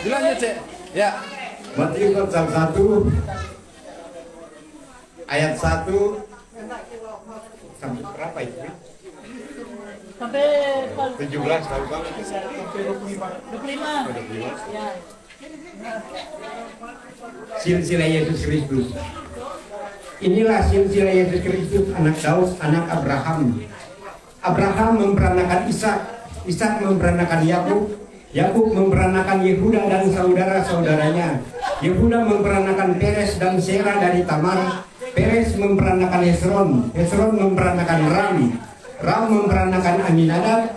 Bilangnya Cek. Ya. Matius pasal 1 ayat 1 sampai berapa itu? Sampai 17 tahu Bang? 25. Ya. Silsilah Yesus Kristus. Inilah silsilah Yesus Kristus, anak Daud, anak Abraham. Abraham memperanakan Ishak, Ishak memperanakan Yakub, Yakub memperanakan Yehuda dan saudara-saudaranya. Yehuda memperanakan Peres dan Serah dari Tamar. Peres memperanakan Hesron, Hesron memperanakan Ram, Ram memperanakan Aminadab,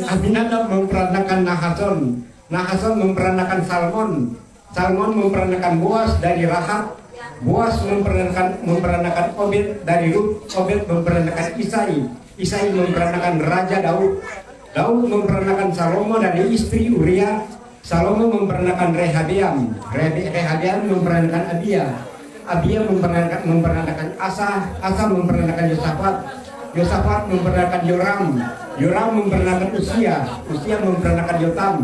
Aminadab memperanakan Nahason, Nahason memperanakan Salmon, Salmon memperanakan Boas dari Rahab, Boas memperanakan Obed dari Rut, Obed memperanakan Isai, Isai memperanakan Raja Daud, Daud memperanakan Salomo dari istri Uria, Salomo memperanakan Rehabeam, Rehabeam memperanakan Abia, Abia memperanakan Asa, Asa memperanakan Yosafat, Yosafat memperanakan Yoram, Yoram memperanakan Usia, Usia memperanakan Yotam,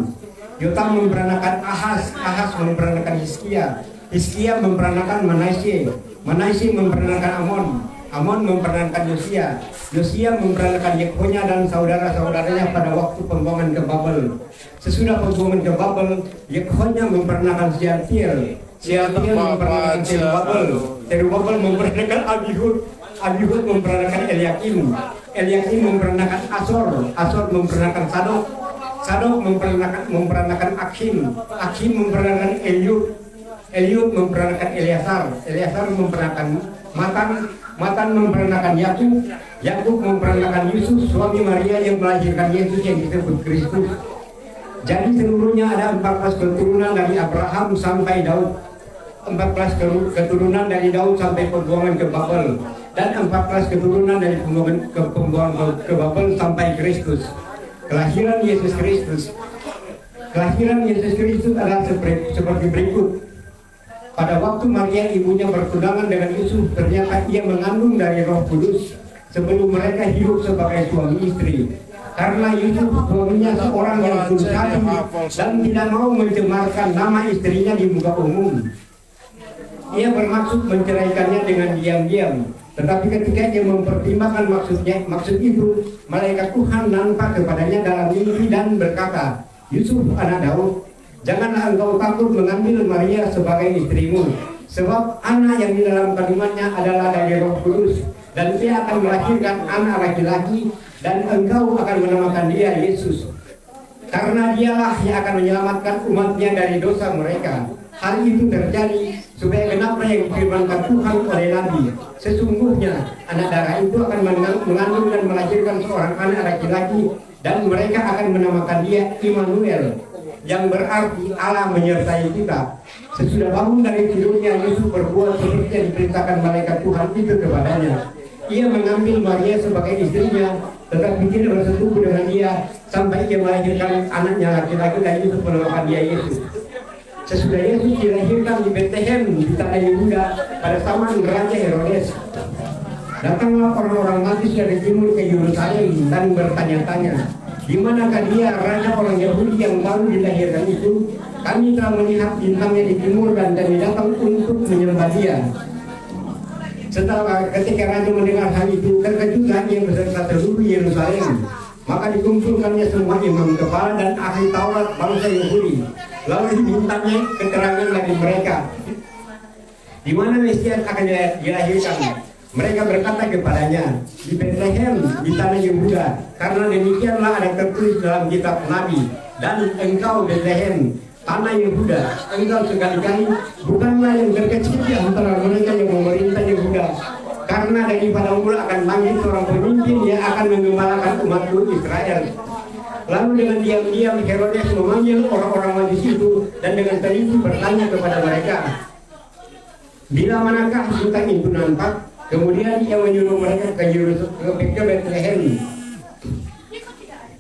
Yotam memperanakan Ahaz, Ahaz memperanakan Hizkia, Hizkia memperanakan Manasye, Manasye memperanakan Amon, Amon memperanakan Yosia, Yosia memperanakan Yekhonya dan saudara-saudaranya pada waktu pembuangan ke Babel. Sesudah pembuangan ke Babel, Yekhonya memperanakan Shealtiel, Shealtiel memperanakan Zerubabel, Zerubabel memperanakan Abihud, Abihud memperanakan Eliakim, Eliakim memperanakan Asor, Asor memperanakan Sadok, Sadok memperanakan Akhim, Akhim memperanakan Eliud, Eliud memperanakan Eleazar, Eleazar memperanakan Matan, Matan memperanakan Yakub, Yakub memperanakan Yusuf, suami Maria yang melahirkan Yesus yang disebut Kristus. Jadi seluruhnya ada 14 keturunan dari Abraham sampai Daud, 14 keturunan dari Daud sampai pembuangan ke Babel, dan 14 keturunan dari pembuangan ke Babel sampai Kristus. Kelahiran Yesus Kristus. Kelahiran Yesus Kristus adalah seperti berikut. Pada waktu Maria ibunya bertunangan dengan Yusuf, ternyata ia mengandung dari Roh Kudus sebelum mereka hidup sebagai suami istri. Karena Yusuf suaminya seorang yang durhaka dan tidak mau mencemarkan nama istrinya di muka umum. Ia bermaksud menceraikannya dengan diam-diam. Tetapi ketika ia mempertimbangkan maksud itu, malaikat Tuhan nampak kepadanya dalam mimpi dan berkata, Yusuf anak Daud, janganlah engkau takut mengambil Maria sebagai istrimu, sebab anak yang di dalam kandungannya adalah dari Roh Kudus, dan ia akan melahirkan anak laki-laki, dan engkau akan menamakan dia Yesus, karena dialah yang akan menyelamatkan umatnya dari dosa mereka. Hal itu terjadi supaya genaplah yang difirmankan Tuhan oleh Nabi, sesungguhnya anak darah itu akan mengandung dan melahirkan seorang anak laki-laki, dan mereka akan menamakan dia Immanuel, yang berarti Allah menyertai kita. Sesudah bangun dari tidurnya, Yusuf berbuat seperti yang diperintahkan malaikat Tuhan itu kepadanya. Ia mengambil Maria sebagai istrinya, tetapi tidak bersetubuh dengan dia sampai ia melahirkan anaknya laki-laki, dan Yusuf menamakan dia Yesus. Sesudah Yesus dilahirkan di Bethlehem di tanah Yehuda pada zaman Raja Herodes, datanglah orang-orang Majus dari timur ke Yerusalem dan bertanya-tanya, di manakah dia, raja orang Yahudi yang baru dilahirkan itu? Kami telah melihat bintangnya di timur dan kami datang untuk menyembah dia. Setelah ketika raja mendengar hal itu, terkejutlah ia beserta seluruh Yerusalem. Maka dikumpulkannya semua imam kepala dan ahli Taurat bangsa Yahudi. Lalu dimintanya keterangan dari mereka, di mana Mesias akan dilahirkan. Mereka berkata kepadanya, di Bethlehem, di tanah Yehuda, karena demikianlah ada tertulis dalam kitab Nabi. Dan engkau Bethlehem, tanah Yehuda, engkau sekali-kali bukanlah yang terkecil di antara mereka yang memerintah Yehuda, karena daripada mula akan bangkit seorang pemimpin yang akan mengembalakan umatku Israel. Lalu dengan diam-diam Herodes memanggil orang-orang Majus itu dan dengan teliti bertanya kepada mereka, bila manakah bintang itu nampak? Kemudian ia menyuruh mereka ke Bethlehem.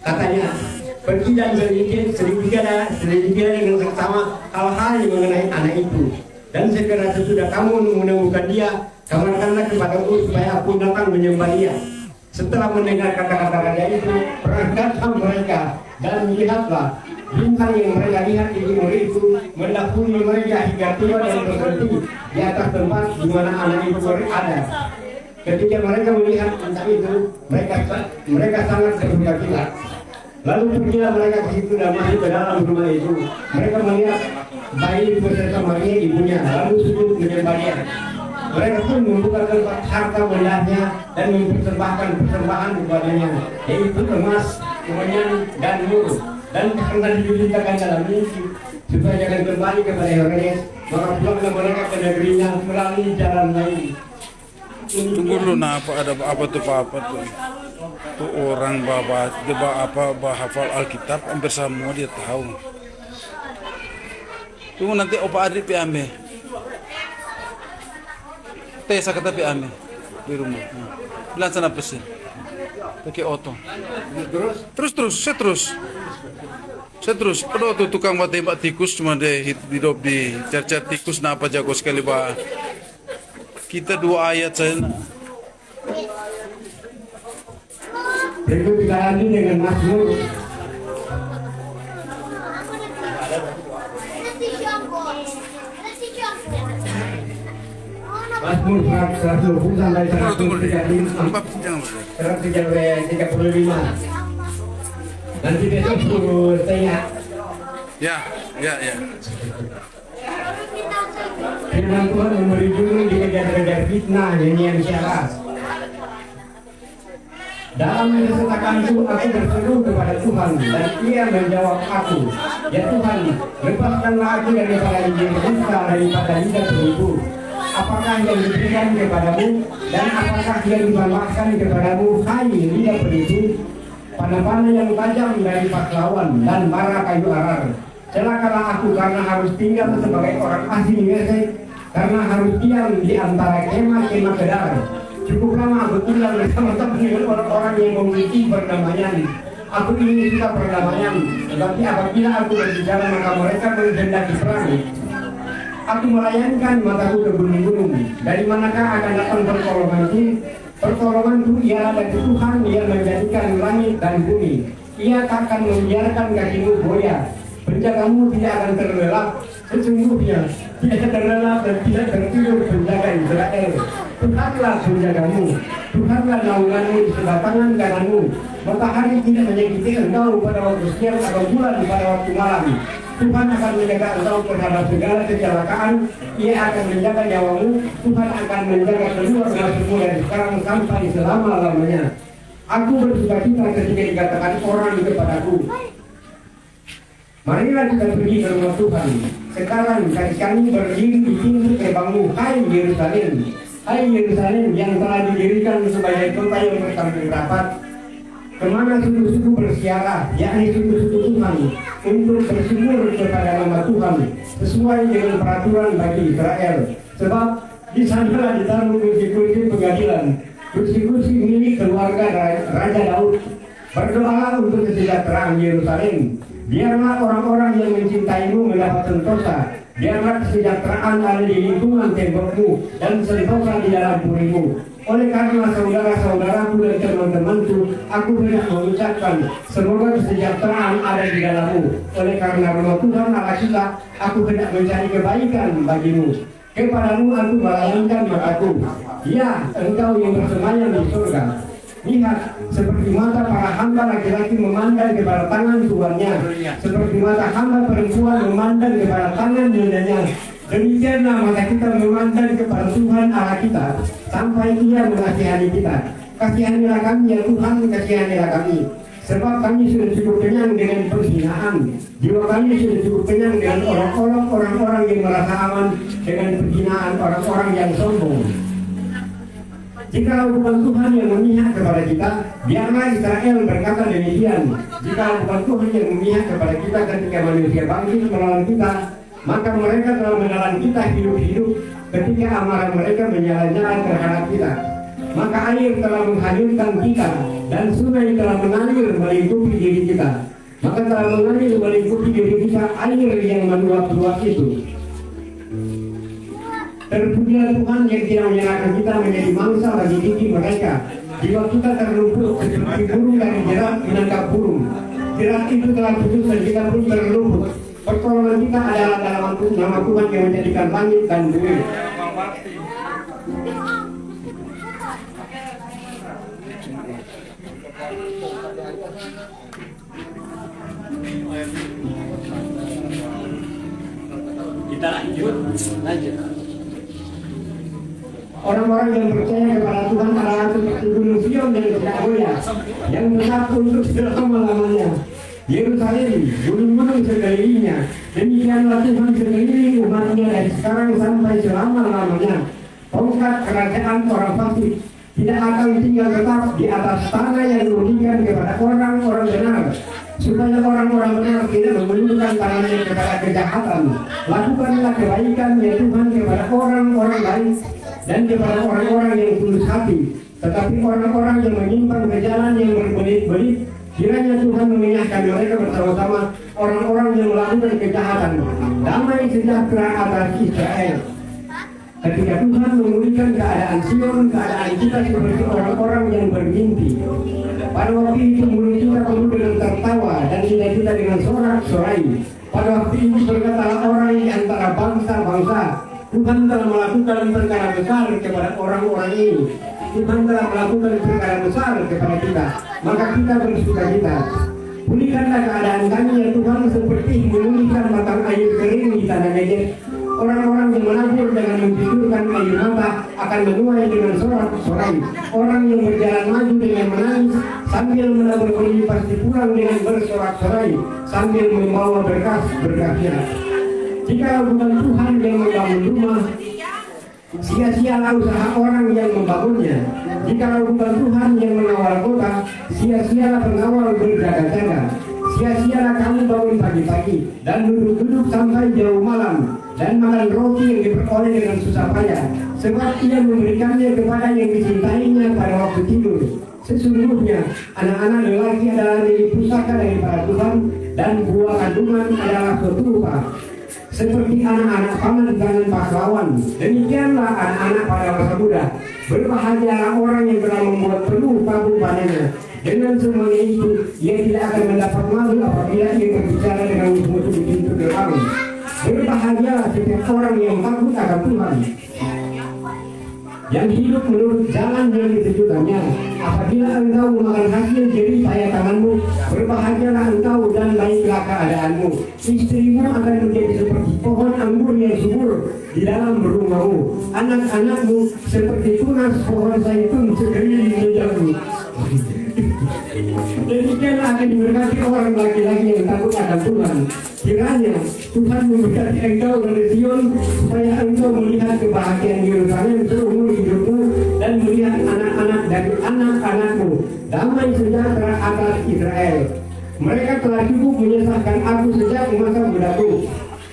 Katanya, pergi dan selidiki dengan seksama hal-hal yang mengenai anak itu. Dan segera sesudah kamu menemukan dia, kabarkanlah kepadaku supaya aku datang menyembah dia. Setelah mendengar kata-kata raja itu, berangkatlah mereka dan lihatlah bintang yang mereka lihat di timur itu mendahului mereka hingga tiba dan berhenti di atas tempat di mana anak itu berada. Ketika mereka melihat bintang itu, mereka sangat berduka cita. Lalu pergilah mereka ke situ dan masuk ke dalam rumah itu. Mereka melihat bayi beserta Maria ibunya, lalu sujud menyembah dia. Mereka pun membuka tempat harta bendanya dan mempersembahkan persembahan kepadanya, yaitu emas, kemenyan, dan mur. Dan karena diberitakan dalam mimpi supaya jangan kembali kepada Herodes, maka pulanglah mereka ke negerinya melalui jalan lain. Tunggu dulu, nah apa tuh tuh orang hafal Alkitab hampir semua dia tahu. Tunggu nanti Opa Adri piame. Saya kata piame di rumah. Bilang sana pesin. Pakai oto. Terus. Saya terus. Padahal tuh tukang tembak tikus cuma deh hidup di cerca tikus apa jago sekali bah. Kita 2 ayat saja. Berikut kita lanjut dengan Mazmur. Mazmur 120 sampai 135. Nanti besok suruh tanya. Ya. Firman Tuhan memberi judul dikejar-kejar fitnah nyanyian syarat. Dalam kesesakanku aku berseru kepada Tuhan dan Ia menjawab aku. Ya Tuhan, lepaskanlah aku daripada injil dusta daripada lidah penipu. Apakah yang diberikan kepadamu dan apakah yang ditambahkan kepadamu, hai lidah penipu? Panah-panah yang tajam dari pahlawan dan bara kayu arar. Celakalah aku karena harus tinggal sebagai orang asing Mesir, karena harus diam di antara kemah-kemah Kedar. Cukup lama aku tinggal bersama-sama dengan orang-orang yang memiliki perdamaian. Aku ingin suka perdamaian, tetapi apabila aku berbicara maka mereka menghendaki perang. Aku melayangkan mataku ke gunung-gunung. Dari manakah akan datang pertolonganku? Pertolonganku ialah dari Tuhan yang menjadikan langit dan bumi. Ia takkan membiarkan kakimu goyah. Penjagamu tidak akan terlelap. Sesungguhnya tidak terlelap dan tidak tertidur penjaga Israel. Tuhanlah penjagamu, Tuhanlah naunganmu di sebelah tangan kananmu. Matahari tidak menyakiti engkau pada waktu siang atau bulan pada waktu malam. Tuhan akan menjaga engkau terhadap segala kecelakaan. Ia akan menjaga nyawamu. Tuhan akan menjaga keluar masukmu dari sekarang sampai selama-lamanya. Aku bersukacita ketika dikatakan orang kepadaku, marilah kita pergi ke rumah Tuhan. Sekarang kami berdiri di pintu gerbangmu, hai Yerusalem. Hai Yerusalem yang telah didirikan sebagai kota yang bertampil rapat, kemana suku-suku bersiarah, yakni suku-suku Tuhan, untuk bersumur kepada nama Tuhan, sesuai dengan peraturan bagi Israel. Sebab di sanalah ditaruh kursi-kursi pengadilan, kursi-kursi milik keluarga Raja Daud. Berdoalah untuk kesejahteraan Yerusalem. Biarlah orang-orang yang mencintaimu mendapat sentosa. Biarlah kesejahteraan ada di lingkungan tembokmu dan sentosa di dalam purimu. Oleh karena saudara-saudaraku dan teman-temanku, aku hendak mengucapkan semoga kesejahteraan ada di dalammu. Oleh karena rumah Tuhan Allah kita, aku hendak mencari kebaikan bagimu. Kepadamu aku melayangkan mataku. Ya, engkau yang bersemayam di surga. Lihat, seperti mata para hamba laki-laki memandang kepada tangan tuannya, seperti mata hamba perempuan memandang kepada tangan nyonya. Demikianlah mata kita memandang kepada Tuhan Allah kita, sampai Ia mengasihani kita. Kasihanilah kami ya Tuhan, kasihanilah kami. Sebab kami sudah cukup kenyang dengan penghinaan. Jiwa kami sudah cukup kenyang dengan orang-orang yang merasa aman dengan penghinaan orang-orang yang sombong. Jika bukan Tuhan yang memihak kepada kita, biarlah Israel berkata demikian. Jika bukan Tuhan yang memihak kepada kita ketika manusia bangkit melawan kita, maka mereka telah menelan kita hidup-hidup ketika amarah mereka menyala-nyala terhadap kita. Maka air telah menghanyutkan kita dan sungai telah mengalir melingkupi diri kita. Maka telah mengalir melingkupi diri kita air yang meluap-luap itu. Terpujilah Tuhan yang tidak menyerahkan kita menjadi mangsa bagi gigi mereka. Jiwa kita terlumpur seperti burung dari jerat menangkap burung. Jerat itu telah putus dan kita pun terlumpur. Pertolongan kita adalah dalam nama Tuhan yang menjadikan langit dan bumi. Kita lanjut. Orang-orang yang percaya kepada Tuhan adalah seperti gunung Sion yang tidak goyah, yang tetap untuk selama-lamanya. Yerusalem, gunung-gunung sekelilingnya, demikianlah Tuhan sekeliling umatnya dari sekarang sampai selama-lamanya. Tongkat kerajaan orang fasik tidak akan tinggal tetap di atas tanah yang diberikan kepada orang-orang benar, supaya orang-orang benar tidak menundukkan tangannya kepada kejahatan. Lakukanlah kebaikan ya Tuhan kepada orang-orang baik dan kepada orang-orang yang tulus hati. Tetapi orang-orang yang menyimpang ke jalan yang berbelit-belit, kiranya Tuhan mengingatkan mereka bersama-sama orang-orang yang melakukan kejahatan. Damai sejahtera atas Israel. Ketika Tuhan memulihkan keadaan Sion, keadaan kita seperti orang-orang yang bermimpi. Pada waktu itu mulut kita penuh dengan tertawa dan lidah kita dengan sorak-sorai. Pada waktu itu berkatalah orang di antara bangsa-bangsa, Tuhan telah melakukan perkara besar kepada orang-orang ini. Tuhan telah melakukan perkara besar kepada kita, maka kita bersukacita. Pulihkanlah keadaan kami ya Tuhan, seperti memulihkan batang air kering di tanah Negev. Orang-orang yang menabur dengan menjujurkan air mata akan menuai dengan sorak-sorai. Orang yang berjalan maju dengan menangis sambil menabur beli pasti pulang dengan bersorak-sorai sambil membawa berkas-berkasnya. Jika bukan Tuhan yang membangun rumah, sia-sialah usaha orang yang membangunnya. Jika bukan Tuhan yang mengawal kota, sia-sialah pengawal berjaga-jaga. Sia-sialah kamu bangun pagi-pagi dan duduk-duduk sampai jauh malam dan makan roti yang diperoleh dengan susah payah, sebab ia memberikannya kepada yang dicintainya pada waktu tidur. Sesungguhnya anak-anak lelaki adalah milik pusaka daripada Tuhan, dan buah kandungan adalah suatu upah. Seperti anak-anak paman di tangan pahlawan, demikianlah anak-anak pada masa muda. Berbahagialah orang yang telah membuat penuh tabung padanya. Dengan semuanya itu, ia tidak akan mendapat malu apabila ia berbicara dengan musuh-musuh di pintu gerbang. Berbahagialah setiap orang yang takut akan Tuhan, yang hidup menurut jalan yang ditujukannya. Apabila engkau memakan hasil jerih payah tanganmu, berbahagialah engkau dan baiklah keadaanmu. Istrimu akan menjadi seperti pohon anggur yang subur di dalam rumahmu. Anak-anakmu seperti tunas pohon zaitun sekeliling mejamu. Demikianlah akan diberkati orang laki-laki yang takut akan Tuhan. Kiranya Tuhan memberkati engkau dari Sion, supaya engkau melihat kebahagiaan Yerusalem seumur hidupmu dan melihat anak-anak dari anak-anakmu. Damai sejahtera atas Israel. Mereka telah cukup menyesatkan aku sejak masa mudaku.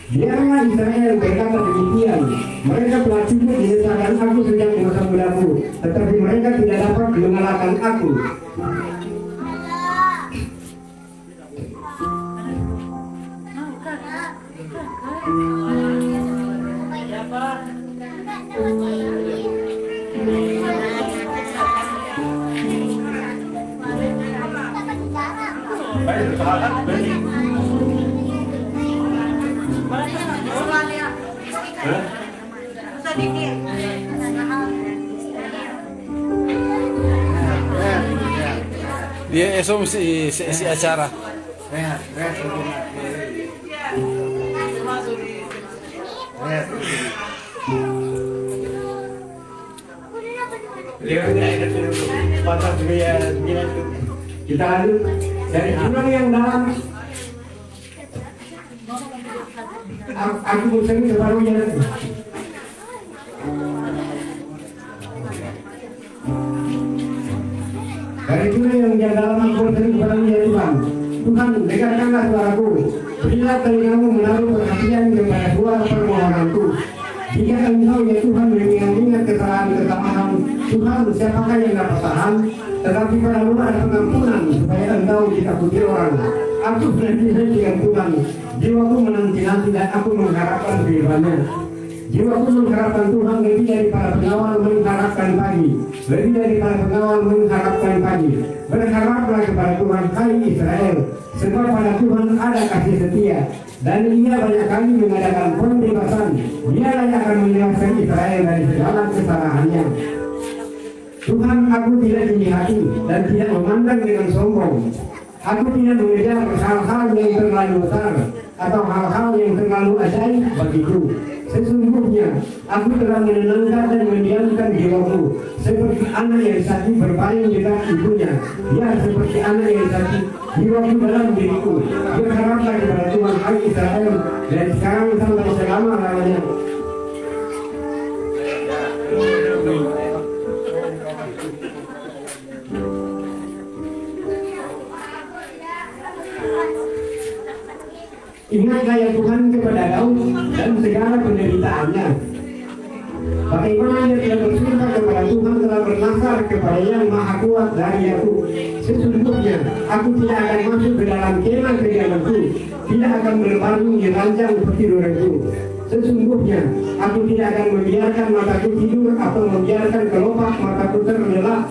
Biarlah Israel berkata demikian. Mereka telah cukup menyesatkan aku sejak masa mudaku, tetapi mereka tidak dapat mengalahkan aku. Dia esok si acara. Kita lanjut dari jurang yang dalam. Aku bosan separuhnya. Dari jurang yang dalam aku bosan separuhnya Tuhan. Tuhan, dengarkanlah suaraku. Berilah telingamu menaruh perhatian kepada suara permohonanku. Jika engkau ya Tuhan mengingat kesalahan-kesalahan Tuhan, siapakah yang dapat tahan? Tetapi padamu ada pengampunan, supaya engkau ditakuti orang. Aku menanti dengan Tuhan, jiwaku menanti-nanti dan aku mengharapkan firman-Nya. Jiwaku mengharapkan Tuhan lebih daripada pengawal mengharapkan pagi. Lebih daripada pengawal mengharapkan pagi. Berharaplah kepada Tuhan, hai Israel, sebab pada Tuhan ada kasih setia. Dan Ia banyak kali mengadakan pembebasan. Dialah yang akan menyelamatkan Israel dari segala kesalahannya. Tuhan, aku tidak tinggi hati dan tidak memandang dengan sombong. Aku tidak mengejar hal-hal yang terlalu besar atau hal-hal yang terlalu ajaib bagiku. Sesungguhnya aku telah menenangkan dan mendiamkan jiwaku seperti anak yang sakit berbaring di dalam ibunya. Ya, seperti anak yang sakit, jiwaku dalam diriku. Berharaplah kepada Tuhan, hai Israel, dari sekarang sampai selama-lamanya. Ingatlah ya Tuhan kepada Daud dan segala penderitaannya. Bagaimana ia telah bersumpah kepada Tuhan, telah bernasar kepada Yang Maha Kuat dari aku. Sesungguhnya aku tidak akan masuk ke dalam kemah kediamanku, tidak akan berbaring di ranjang pertiduranku. Sesungguhnya aku tidak akan membiarkan mataku tidur atau membiarkan kelopak mataku terlelap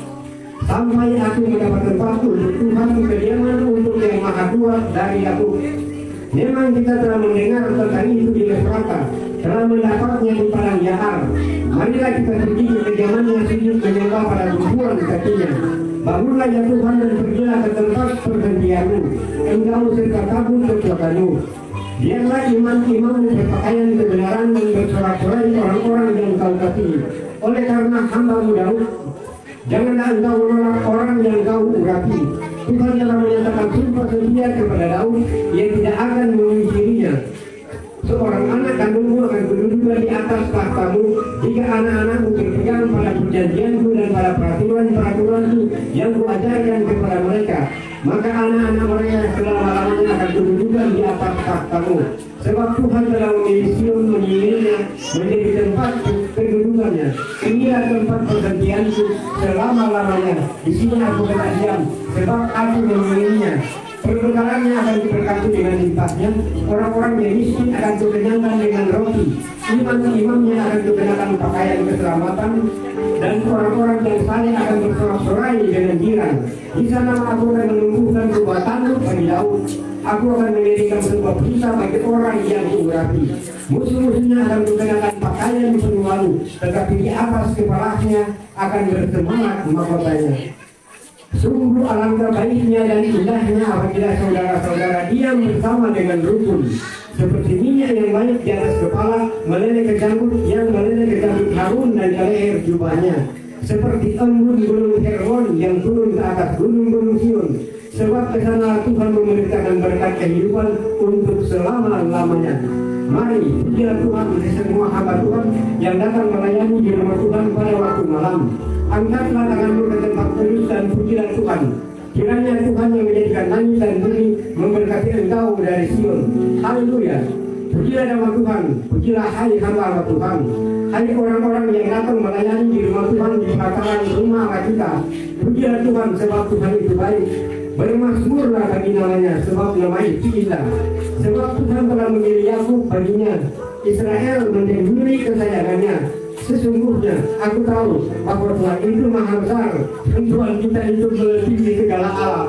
sampai aku mendapat tempat untuk Tuhan, kediaman untuk Yang Maha Kuat dari aku. Memang kita telah mendengar tentang itu di Efrata, telah mendapatnya di padang Yahar. Marilah kita pergi ke kediamannya, sujud menyembah pada tumpuan kakinya. Bangunlah ya Tuhan dan pergilah ke tempat pergantianmu, engkau serta tabut kekuatanmu. Biarlah imam-imammu berpakaian kebenaran dan bersorak-sorai orang-orang yang kau kasihi. Oleh karena hamba-Mu Daud, janganlah engkau menolak orang yang kau urapi. Tuhan telah menyatakan sumpah setia kepada Daud, ia tidak akan memungkirinya. Seorang anak kandungmu akan berdudukan di atas tahtamu jika anak-anakmu berpegang pada perjanjianku dan pada peraturan-peraturanku yang kuajarkan kepada mereka. Maka anak-anak mereka selama-lamanya akan berdudukan di atas tahtamu. Sebab Tuhan telah memilih Sion, menyinggirnya menjadi tempat kedudukannya. Inilah tempat pergantianku selama-lamanya. Di sini aku akan diam, sebab aku memilihnya. Perbekalannya akan diberkati dengan limpahnya. Orang-orang yang miskin akan dikenyangkan dengan roti. Imam-imamnya akan dikenakan pakaian keselamatan. Dan orang-orang yang saleh akan bersorak-sorai dengan jiran. Di sana aku akan menumbuhkan kekuatanmu bagi Daud. Aku akan menjadikan sebuah berita bagi orang yang diurapi. Musuh-musuhnya akan dikenakan pakaian penuh, tetapi di atas kepalanya akan bersemangat mahkotanya. Sungguh alangkah baiknya dan indahnya apabila saudara-saudara diam bersama dengan rukun. Seperti minyak yang banyak di atas kepala meleleh ke janggut, yang meleleh ke janggut Harun dan ke leher jubahnya. Seperti embun gunung Hermon yang turun ke atas gunung-gunung Sion. Sebab ke sana Tuhan memerintahkan berkat kehidupan untuk selama-lamanya. Mari, pujilah Tuhan di semua hamba Tuhan yang datang melayani di rumah Tuhan pada waktu malam. Angkatlah tanganmu ke tempat kudus dan pujilah Tuhan. Kiranya Tuhan yang menjadikan langit dan bumi memberkati engkau dari Sion. Haleluya. Pujilah nama Tuhan, pujilah hai hamba Tuhan. Hai orang-orang yang datang melayani di rumah Tuhan di bakaran rumah Allah kita. Pujilah Tuhan sebab Tuhan itu baik. Bermasmurlah bagi namanya sebab nama itu indah. Sebab Tuhan telah memilih Yakub baginya, Israel menjadi milik kesayangannya. Sesungguhnya aku tahu bahwa Tuhan itu maha besar. Tuhan kita itu melebihi segala Allah.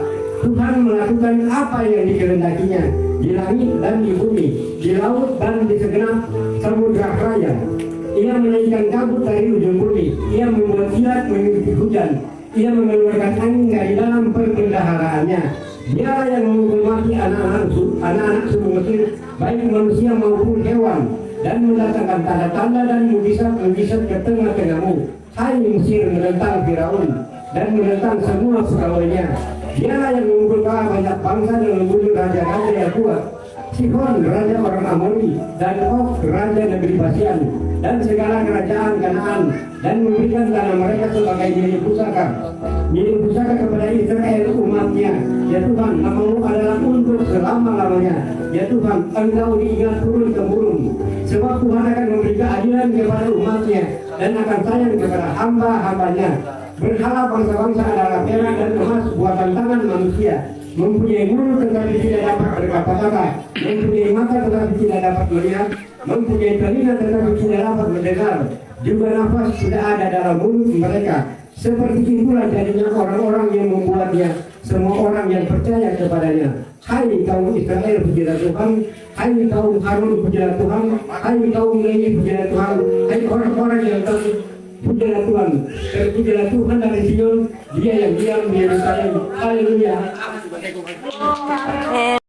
Tuhan melakukan apa yang dikehendakinya di langit dan di bumi, di laut dan di segenap samudra raya. Ia menaikkan kabut dari ujung bumi. Ia membuat kilat mengikuti hujan. Ia mengeluarkan angin dari dalam perbendaharaan-Nya. Dialah yang menghukum mati anak-anak suku Mesir, baik manusia maupun hewan, dan mendatangkan tanda-tanda dan mujizat ke tengah-tengahmu. Hai Mesir, menentang Firaun dan menentang semua pegawainya. Dialah yang mengumpulkan banyak bangsa dan membunuh raja-raja yang kuat. Sihon, raja orang Amori, dan Og, raja negeri Basian, dan segala kerajaan Kanaan, dan memberikan tanah mereka sebagai milik pusaka kepada Israel umatnya. Ya Tuhan, nama-Mu adalah untuk selama-lamanya. Ya Tuhan, Engkau diingat turun-temurun. Sebab Tuhan akan memberi keadilan kepada umatnya dan akan sayang kepada hamba-hambanya. Berhala bangsa-bangsa adalah perak dan emas buatan tangan manusia, mempunyai mulut tetapi tidak dapat berkata. berkata-kata, mempunyai mata tetapi tidak dapat melihat, mempunyai telinga tetapi tidak dapat mendengar, juga nafas sudah ada dalam mulut mereka. Seperti itulah jadinya orang-orang yang membuatnya, semua orang yang percaya kepadanya. Hai kaum Israel, pujilah Tuhan. Hai kaum Harun, pujilah Tuhan. Hai kaum Lewi, pujilah Tuhan. Hai orang-orang yang tahu, pujilah Tuhan. Terpujilah Tuhan dari Sion, Dia yang diam di Yerusalem. Haleluya.